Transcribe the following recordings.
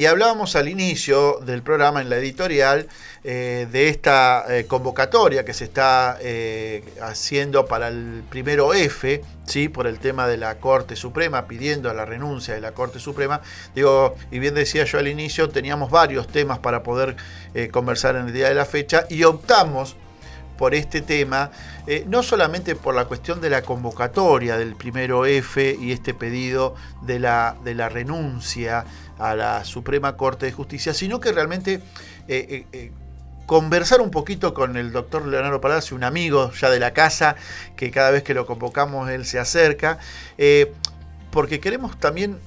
Y hablábamos al inicio del programa, en la editorial, de esta convocatoria que se está haciendo para el primero F, ¿sí? Por el tema de la Corte Suprema, pidiendo la renuncia de la Corte Suprema. Digo, y bien decía yo al inicio, teníamos varios temas para poder conversar en el día de la fecha y optamos por este tema, no solamente por la cuestión de la convocatoria del primero F y este pedido de la renuncia a la Suprema Corte de Justicia, sino que realmente conversar un poquito con el doctor Leonardo Palacio, un amigo ya de la casa, que cada vez que lo convocamos él se acerca, porque queremos también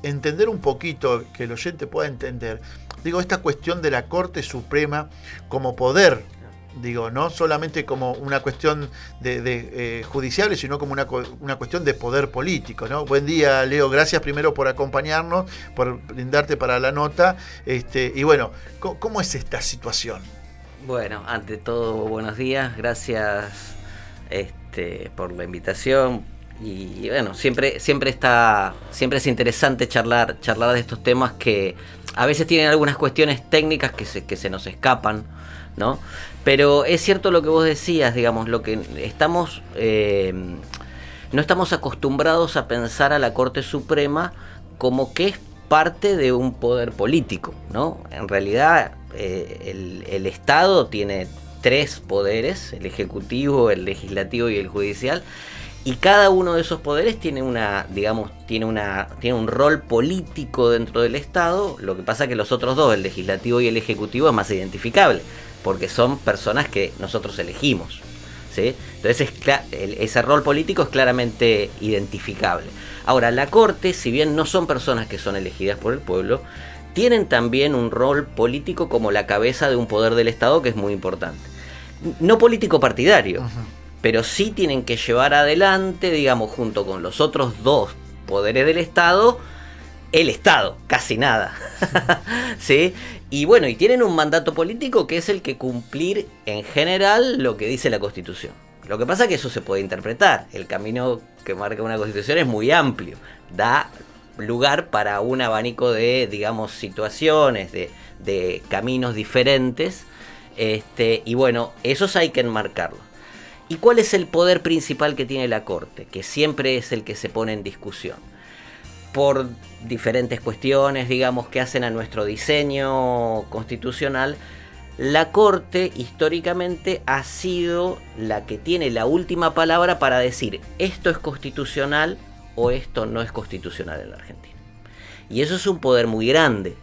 entender un poquito, que el oyente pueda entender, digo, esta cuestión de la Corte Suprema como poder, digo, no solamente como una cuestión de judicial, sino como una cuestión de poder político, ¿no? Buen día, Leo, gracias primero por acompañarnos, por brindarte para la nota, y bueno, ¿cómo es esta situación? Bueno, ante todo, buenos días, gracias por la invitación. Y bueno, siempre es interesante charlar de estos temas que a veces tienen algunas cuestiones técnicas que se nos escapan, ¿no? Pero es cierto lo que vos decías, digamos, lo que estamos no estamos acostumbrados a pensar a la Corte Suprema como que es parte de un poder político, ¿no? En realidad el Estado tiene tres poderes: el ejecutivo, el legislativo y el judicial. Y cada uno de esos poderes tiene un rol político dentro del Estado. Lo que pasa es que los otros dos, el legislativo y el ejecutivo, es más identificable, porque son personas que nosotros elegimos, ¿sí? Entonces ese rol político es claramente identificable. Ahora, la Corte, si bien no son personas que son elegidas por el pueblo, tienen también un rol político como la cabeza de un poder del Estado que es muy importante. No político partidario. Uh-huh. Pero sí tienen que llevar adelante, digamos, junto con los otros dos poderes del Estado, el Estado, casi nada. ¿Sí? Y bueno, y tienen un mandato político que es el que cumplir en general lo que dice la Constitución. Lo que pasa es que eso se puede interpretar. El camino que marca una Constitución es muy amplio. Da lugar para un abanico de, digamos, situaciones, de caminos diferentes. Y bueno, esos hay que enmarcarlos. ¿Y cuál es el poder principal que tiene la Corte? Que siempre es el que se pone en discusión. Por diferentes cuestiones, digamos, que hacen a nuestro diseño constitucional, la Corte históricamente ha sido la que tiene la última palabra para decir esto es constitucional o esto no es constitucional en la Argentina. Y eso es un poder muy grande,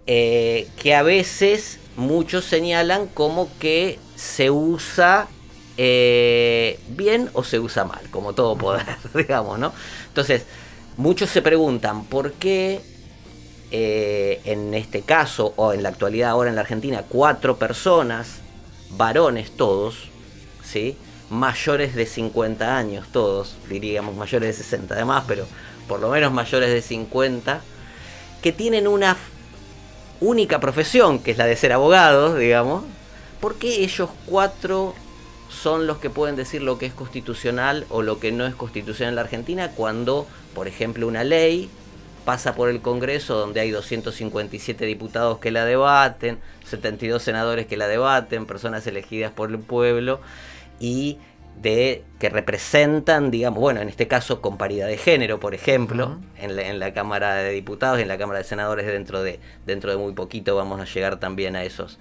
que a veces muchos señalan como que se usa bien o se usa mal, como todo poder, digamos, ¿no? Entonces, muchos se preguntan por qué en este caso, o en la actualidad ahora en la Argentina, 4 personas, varones todos, ¿sí? Mayores de 50 años todos, diríamos mayores de 60 además, pero por lo menos mayores de 50, que tienen una única profesión, que es la de ser abogados, digamos. ¿Por qué ellos 4 son los que pueden decir lo que es constitucional o lo que no es constitucional en la Argentina, cuando, por ejemplo, una ley pasa por el Congreso donde hay 257 diputados que la debaten, 72 senadores que la debaten, personas elegidas por el pueblo y que representan, digamos, bueno, en este caso con paridad de género, por ejemplo, uh-huh, en la Cámara de Diputados y en la Cámara de Senadores dentro de muy poquito vamos a llegar también a esos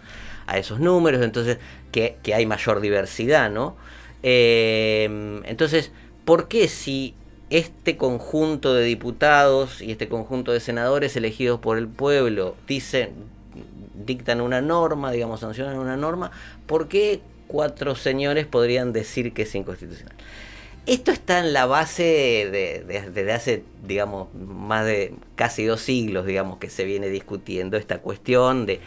números, entonces que hay mayor diversidad, ¿no? Entonces, ¿por qué si este conjunto de diputados y este conjunto de senadores elegidos por el pueblo dictan una norma, digamos, sancionan una norma, ¿por qué 4 señores podrían decir que es inconstitucional? Esto está en la base desde hace, digamos, más de casi 2 siglos, digamos, que se viene discutiendo esta cuestión de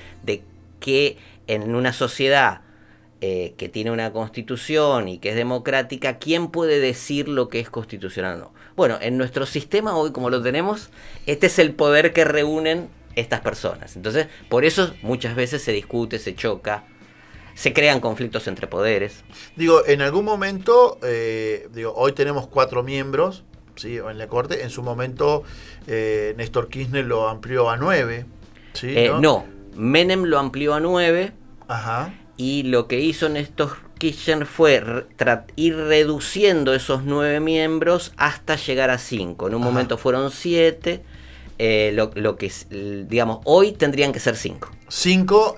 que en una sociedad que tiene una constitución y que es democrática, ¿quién puede decir lo que es constitucional o no? Bueno, en nuestro sistema hoy, como lo tenemos, este es el poder que reúnen estas personas. Entonces, por eso muchas veces se discute, se choca, se crean conflictos entre poderes. Digo, en algún momento, hoy tenemos 4 miembros, ¿sí? En la Corte. En su momento, Néstor Kirchner lo amplió a 9. ¿Sí? No, Menem lo amplió a 9. Ajá. Y lo que hizo Néstor Kirchner fue ir reduciendo esos 9 miembros hasta llegar a 5. En un momento fueron 7. Lo que, digamos, hoy tendrían que ser 5. 5,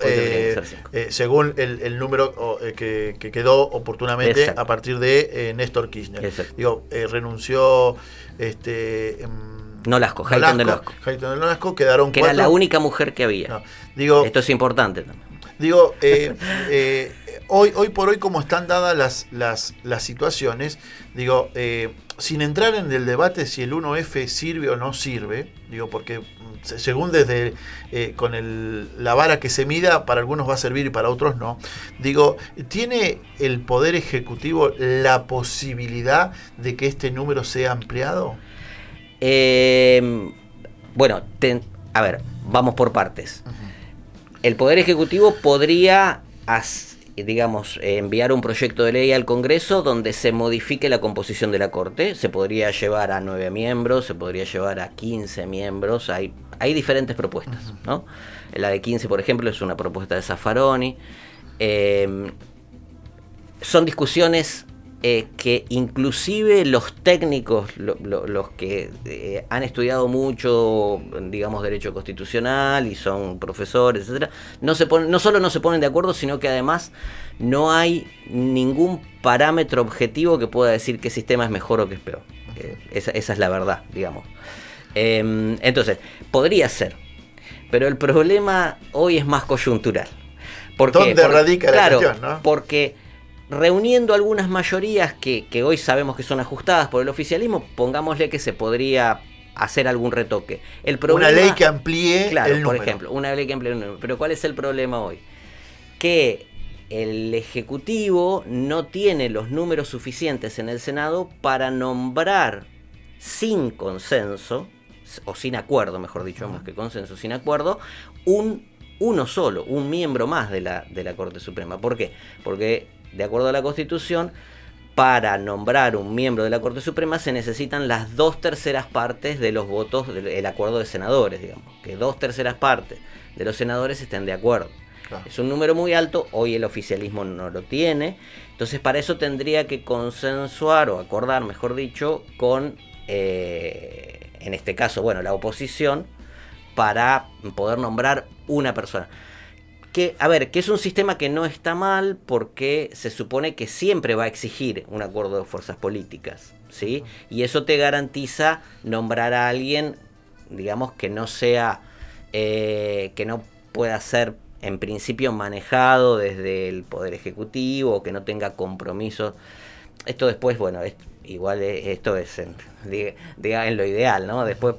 según el número que quedó oportunamente. Exacto. A partir de Néstor Kirchner. Exacto. Digo, renunció Nolasco, Hayton Nolasco, quedaron 4. Que era la única mujer que había. No, digo, esto es importante también. Digo, hoy por hoy, como están dadas las situaciones, digo, sin entrar en el debate si el 1F sirve o no sirve, digo, porque según desde con la vara que se mida, para algunos va a servir y para otros no. Digo, ¿tiene el Poder Ejecutivo la posibilidad de que este número sea ampliado? Bueno, a ver, vamos por partes. Uh-huh. El Poder Ejecutivo podría, digamos, enviar un proyecto de ley al Congreso donde se modifique la composición de la Corte. Se podría llevar a 9 miembros, se podría llevar a 15 miembros. Hay diferentes propuestas, ¿no? La de 15, por ejemplo, es una propuesta de Zaffaroni. Son discusiones que inclusive los técnicos, los que han estudiado mucho, digamos, derecho constitucional y son profesores, etcétera, no solo no se ponen de acuerdo, sino que además no hay ningún parámetro objetivo que pueda decir qué sistema es mejor o qué es peor. Esa es la verdad, digamos. Entonces, podría ser, pero el problema hoy es más coyuntural. ¿Dónde radica la cuestión, no? Porque reuniendo algunas mayorías que hoy sabemos que son ajustadas por el oficialismo, pongámosle que se podría hacer algún retoque. El problema, una ley que amplíe el número. Por ejemplo, una ley que amplíe el número. Pero ¿cuál es el problema hoy? Que el Ejecutivo no tiene los números suficientes en el Senado para nombrar sin consenso, o sin acuerdo, mejor dicho, más que consenso, sin acuerdo, uno solo, un miembro más de la Corte Suprema. ¿Por qué? Porque de acuerdo a la Constitución, para nombrar un miembro de la Corte Suprema se necesitan las 2/3 partes de los votos del acuerdo de senadores, digamos, que 2/3 partes de los senadores estén de acuerdo. Claro. Es un número muy alto, hoy el oficialismo no lo tiene, entonces para eso tendría que consensuar o acordar, mejor dicho, con, en este caso, bueno, la oposición, para poder nombrar una persona. Que es un sistema que no está mal porque se supone que siempre va a exigir un acuerdo de fuerzas políticas, ¿sí? Y eso te garantiza nombrar a alguien, digamos, que no sea, que no pueda ser en principio manejado desde el Poder Ejecutivo, que no tenga compromisos. Esto después, bueno, esto es en lo ideal, ¿no? Después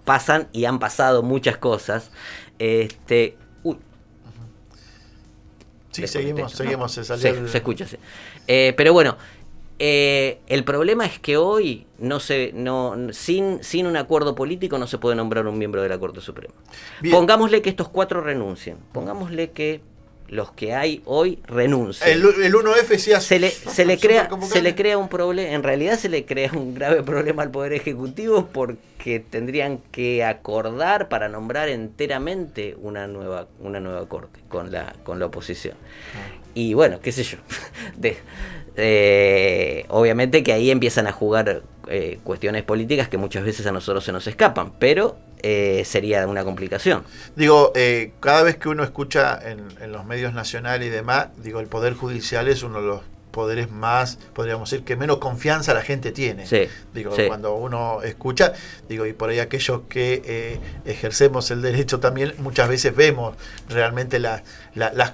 pasan y han pasado muchas cosas. Sí, seguimos, ¿no? Se escucha, sí. Pero bueno, el problema es que hoy sin un acuerdo político no se puede nombrar un miembro de la Corte Suprema. Bien. Pongámosle que estos 4 renuncien, pongámosle que los que hay hoy renuncian. El 1F se le crea un problema, en realidad se le crea un grave problema al Poder Ejecutivo porque tendrían que acordar para nombrar enteramente una nueva corte con la oposición. Y bueno, qué sé yo. Obviamente que ahí empiezan a jugar cuestiones políticas que muchas veces a nosotros se nos escapan, pero sería una complicación. Digo, cada vez que uno escucha en los medios nacionales y demás, digo, el Poder Judicial es uno de los poderes más, podríamos decir, que menos confianza la gente tiene. Sí, digo, sí. Cuando uno escucha, digo, y por ahí aquellos que ejercemos el derecho también, muchas veces vemos realmente las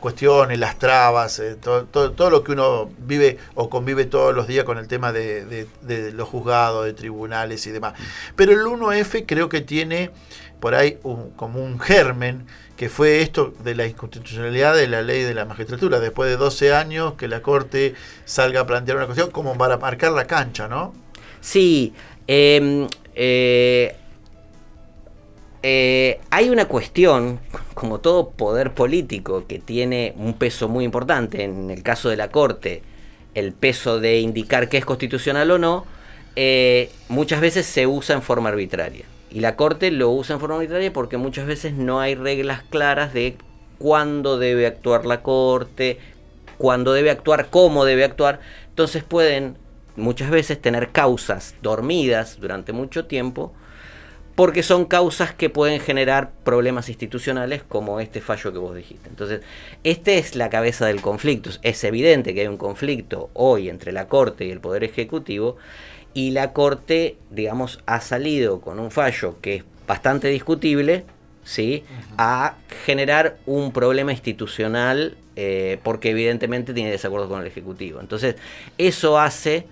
cuestiones, las trabas, todo lo que uno vive o convive todos los días con el tema de los juzgados, de tribunales y demás. Pero el 1F creo que tiene por ahí como un germen, que fue esto de la inconstitucionalidad de la ley de la magistratura, después de 12 años que la Corte salga a plantear una cuestión como para marcar la cancha, ¿no? Sí, hay una cuestión, como todo poder político, que tiene un peso muy importante, en el caso de la Corte, el peso de indicar qué es constitucional o no, muchas veces se usa en forma arbitraria. Y la Corte lo usa en forma arbitraria porque muchas veces no hay reglas claras de cuándo debe actuar la Corte, cuándo debe actuar, cómo debe actuar. Entonces pueden muchas veces tener causas dormidas durante mucho tiempo, porque son causas que pueden generar problemas institucionales como este fallo que vos dijiste. Entonces, esta es la cabeza del conflicto. Es evidente que hay un conflicto hoy entre la Corte y el Poder Ejecutivo, y la Corte, digamos, ha salido con un fallo que es bastante discutible, ¿sí? A generar un problema institucional, porque evidentemente tiene desacuerdo con el Ejecutivo. Entonces, eso hace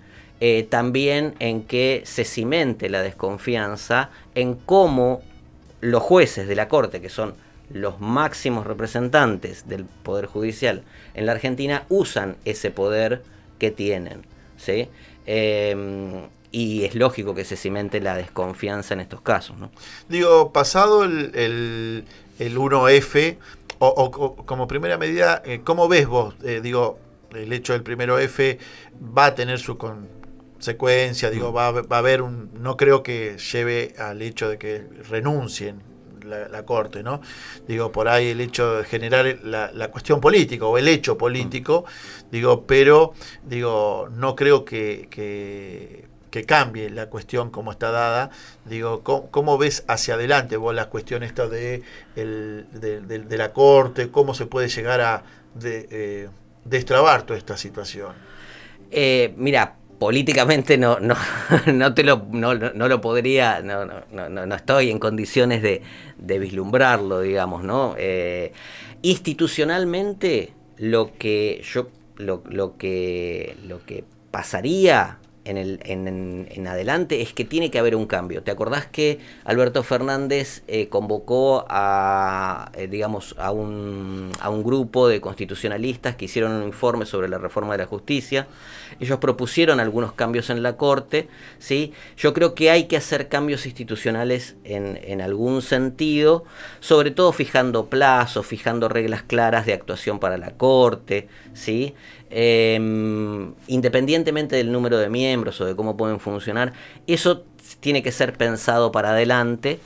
también en que se cimente la desconfianza en cómo los jueces de la Corte, que son los máximos representantes del Poder Judicial en la Argentina, usan ese poder que tienen, ¿sí? Y es lógico que se cimente la desconfianza en estos casos, ¿no? Digo, pasado el 1F, o como primera medida, ¿cómo ves vos? Digo, el hecho del primero F va a tener su consecuencia, digo, va a haber no creo que lleve al hecho de que renuncien la Corte, ¿no? Digo, por ahí el hecho de generar la cuestión política o el hecho político, digo, pero digo, no creo que cambie la cuestión como está dada. Digo, ¿cómo ves hacia adelante vos la cuestión esta de la Corte? ¿Cómo se puede llegar a destrabar toda esta situación? Mira, políticamente no lo podría, no estoy en condiciones de vislumbrarlo, digamos, ¿no? Institucionalmente lo que pasaría en adelante es que tiene que haber un cambio. ¿Te acordás que Alberto Fernández convocó a un grupo de constitucionalistas que hicieron un informe sobre la reforma de la justicia? Ellos propusieron algunos cambios en la Corte, ¿sí? Yo creo que hay que hacer cambios institucionales en algún sentido, sobre todo fijando plazos, fijando reglas claras de actuación para la Corte, ¿sí? Independientemente del número de miembros o de cómo pueden funcionar, eso tiene que ser pensado para adelante.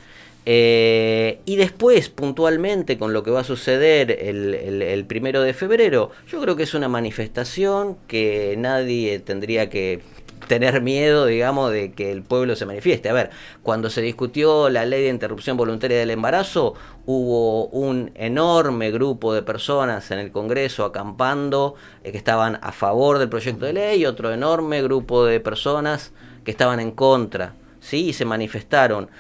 Y después, puntualmente, con lo que va a suceder el 1 de febrero, yo creo que es una manifestación que nadie tendría que tener miedo, digamos, de que el pueblo se manifieste. A ver, cuando se discutió la ley de interrupción voluntaria del embarazo, hubo un enorme grupo de personas en el Congreso acampando, que estaban a favor del proyecto de ley, y otro enorme grupo de personas que estaban en contra, ¿sí? Y se manifestaron.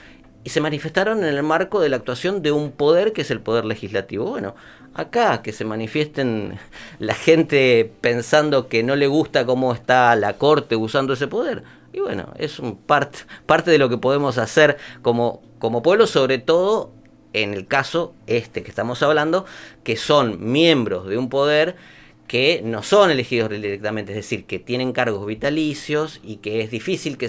Y se manifestaron en el marco de la actuación de un poder que es el poder legislativo. Bueno, acá que se manifiesten la gente pensando que no le gusta cómo está la Corte usando ese poder. Y bueno, es parte de lo que podemos hacer como pueblo, sobre todo en el caso que estamos hablando, que son miembros de un poder que no son elegidos directamente, es decir, que tienen cargos vitalicios y que es difícil que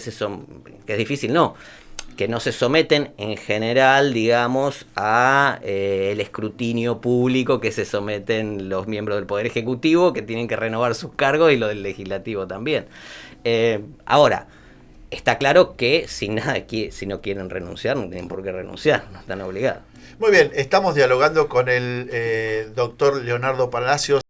no se someten en general, digamos, a el escrutinio público que se someten los miembros del Poder Ejecutivo, que tienen que renovar sus cargos, y los del Legislativo también. Ahora, está claro que si no quieren renunciar, no tienen por qué renunciar, no están obligados. Muy bien, estamos dialogando con el doctor Leonardo Palacios.